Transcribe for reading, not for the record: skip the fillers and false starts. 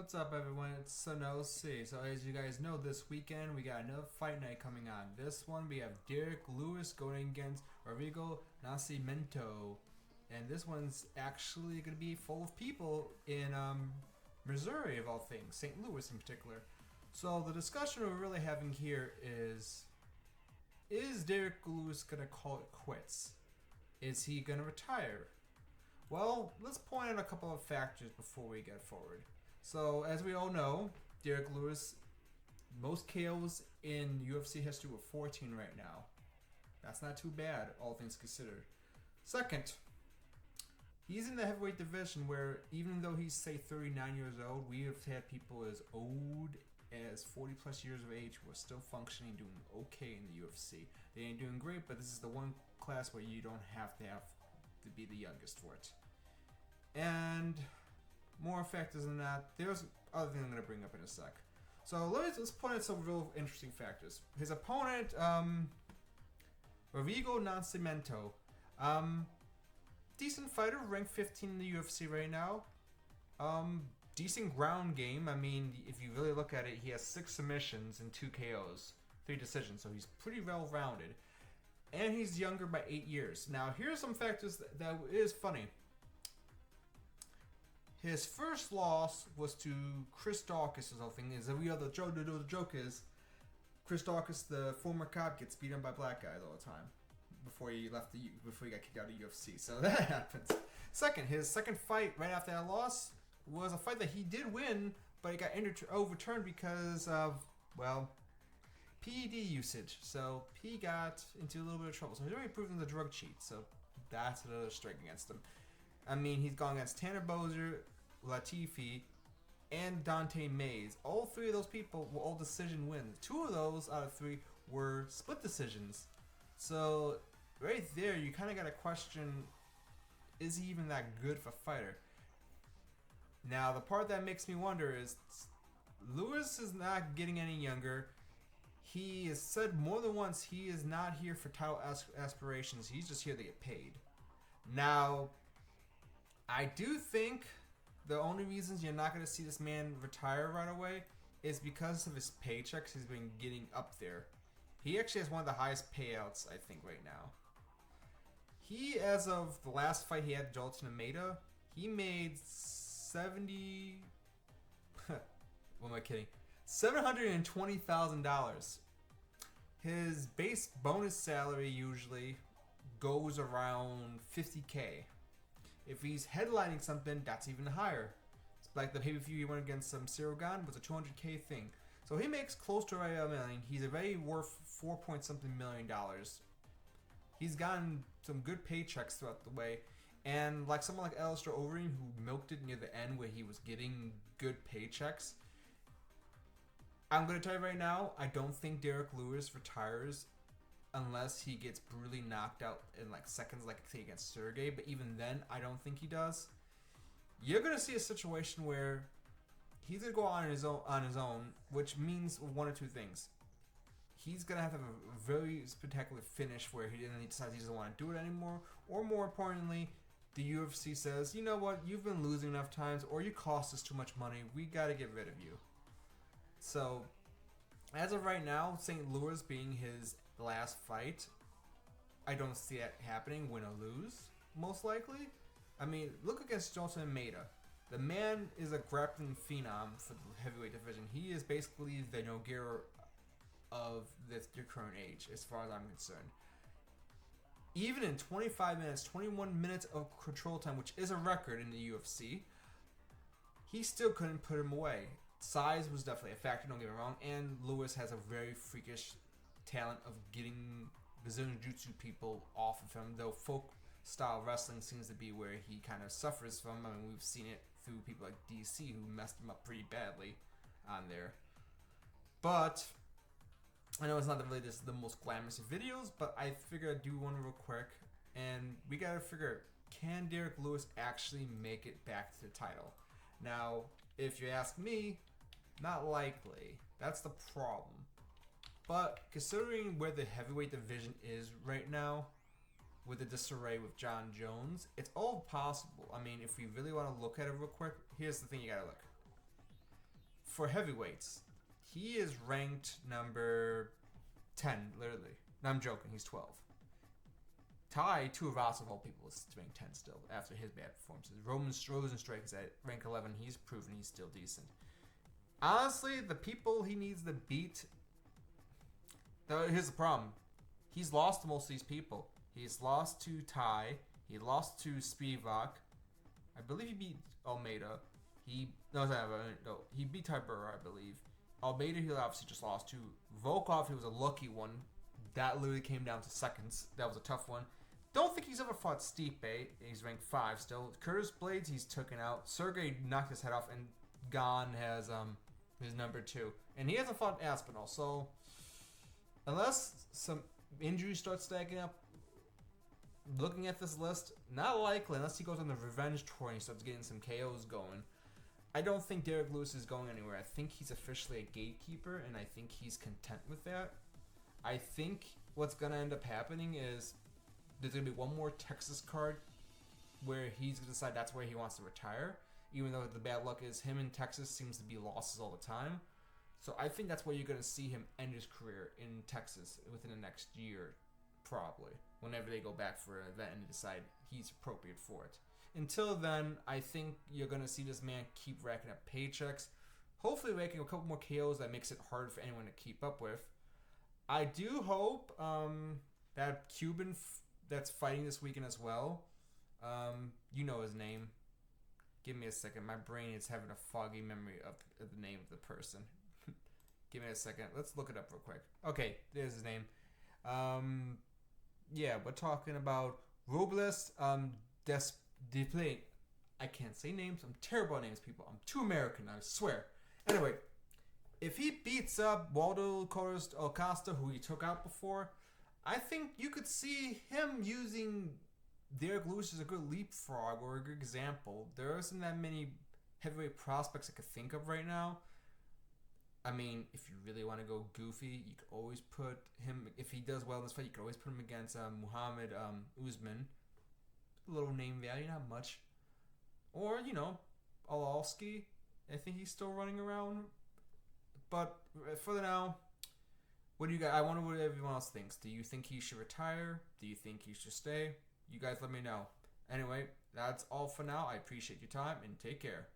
What's up, everyone? It's Sonosi. So, as you guys know, this weekend we got another fight night coming on. This one we have Derrick Lewis going against Rodrigo Nascimento, and this one's actually going to be full of people in Missouri, of all things, St. Louis in particular. So, the discussion we're really having here is Derrick Lewis going to call it quits? Is he going to retire? Well, let's point out a couple of factors before we get forward. So, as we all know, Derrick Lewis, most KOs in UFC history were 14 right now. That's not too bad, all things considered. Second, he's in the heavyweight division where, even though he's, say, 39 years old, we have had people as old as 40 plus years of age who are still functioning, doing okay in the UFC. They ain't doing great, but this is the one class where you don't have to be the youngest for it. And more factors than that, there's other things I'm going to bring up in a sec. So let's point out some real interesting factors. His opponent, Rodrigo Nascimento, decent fighter, ranked 15 in the UFC right now. Decent ground game. I mean, if you really look at it, he has 6 submissions and 2 KOs, 3 decisions, so he's pretty well-rounded. And he's younger by 8 years. Now, here's some factors that is funny. His first loss was to Chris Daukaus. The whole thing is every other joke. The joke is Chris Daukaus, the former cop, gets beaten by black guys all the time before he got kicked out of UFC. So that happens. Second, his second fight right after that loss was a fight that he did win, but it got overturned because of PED usage. So he got into a little bit of trouble. So he's already proven the drug cheat. So that's another strike against him. I mean, he's gone against Tanner Boser, Latifi, and Dante Mays. All 3 of those people were all decision wins. 2 of those out of 3 were split decisions. So right there, you kind of got to question, is he even that good of a fighter? Now, the part that makes me wonder is Lewis is not getting any younger. He has said more than once he is not here for title aspirations. He's just here to get paid. Now, I do think the only reasons you're not going to see this man retire right away is because of his paychecks he's been getting up there. He actually has one of the highest payouts, I think, right now. He, as of the last fight he had, Jolton Almeida, he made what am I kidding? $720,000. His base bonus salary usually goes around $50K. If he's headlining something, that's even higher. It's like the pay-per-view he went against Cyril Gane was a $200K thing. So he makes close to $1 million. He's already worth $4-point-something million. He's gotten some good paychecks throughout the way. And like someone like Alistair Overeem, who milked it near the end where he was getting good paychecks, I'm going to tell you right now, I don't think Derrick Lewis retires unless he gets brutally knocked out in like seconds, like say against Sergey. But even then, I don't think he does. You're gonna see a situation where he's gonna go on his own, which means one or two things. He's gonna have a very spectacular finish where he decides he doesn't want to do it anymore, or more importantly, the UFC says, you know what, you've been losing enough times, or you cost us too much money. We gotta get rid of you. So, as of right now, St. Louis being his last fight, I don't see that happening, win or lose, most likely. I mean, look against Jolton Almeida. The man is a grappling phenom for the heavyweight division. He is basically the Nogueira of your current age, as far as I'm concerned. Even in 25 minutes, 21 minutes of control time, which is a record in the UFC, he still couldn't put him away. Size was definitely a factor, don't get me wrong, and Lewis has a very freakish talent of getting Brazilian Jiu-Jitsu people off of him, though folk-style wrestling seems to be where he kind of suffers from. I mean, we've seen it through people like DC who messed him up pretty badly on there. But I know it's not really the most glamorous of videos, but I figured I'd do one real quick, and we gotta figure, can Derrick Lewis actually make it back to the title? Now, if you ask me, not likely. That's the problem. But considering where the heavyweight division is right now, with the disarray with John Jones, it's all possible. I mean, if we really want to look at it real quick, here's the thing you gotta look. for heavyweights, he is ranked number 10, literally. No, I'm joking. He's 12. Tai Tuivasa, of all people, is ranked 10 still after his bad performances. Rosenstrike is at rank 11. He's proven he's still decent. Honestly, the people he needs to beat... Here's the problem. He's lost to most of these people. He's lost to Tai. He lost to Spivak. I believe he beat Almeida. He beat Tybura, I believe. Almeida, he obviously just lost to. Volkov, he was a lucky one. That literally came down to seconds. That was a tough one. Don't think he's ever fought Stipe. He's ranked 5 still. Curtis Blades, he's taken out. Sergey knocked his head off, and Gon has his number 2. And he hasn't fought Aspinall, so unless some injuries start stacking up, looking at this list, not likely unless he goes on the revenge tour and he starts getting some KOs going. I don't think Derrick Lewis is going anywhere. I think he's officially a gatekeeper, and I think he's content with that. I think what's going to end up happening is there's going to be one more Texas card where he's going to decide that's where he wants to retire, even though the bad luck is him in Texas seems to be losses all the time. So I think that's where you're going to see him end his career, in Texas within the next year, probably, whenever they go back for an event and decide he's appropriate for it. Until then, I think you're going to see this man keep racking up paychecks, hopefully racking a couple more KOs that makes it hard for anyone to keep up with. I do hope that Cuban that's fighting this weekend as well, you know his name. Give me a second. My brain is having a foggy memory of the name of the person. Give me a second. Let's look it up real quick. Okay, there's his name. Yeah, we're talking about Robles Desplay. I can't say names. I'm terrible at names, people. I'm too American, I swear. Anyway, if he beats up Waldo Acosta, who he took out before, I think you could see him using Derrick Lewis as a good leapfrog or a good example. There isn't that many heavyweight prospects I could think of right now. I mean, if you really want to go goofy, you could always put him, if he does well in this fight, you could always put him against Muhammad Usman. A little name value, not much. Or, Alalski. I think he's still running around. But for now, what do you guys, I wonder what everyone else thinks. Do you think he should retire? Do you think he should stay? You guys let me know. Anyway, that's all for now. I appreciate your time and take care.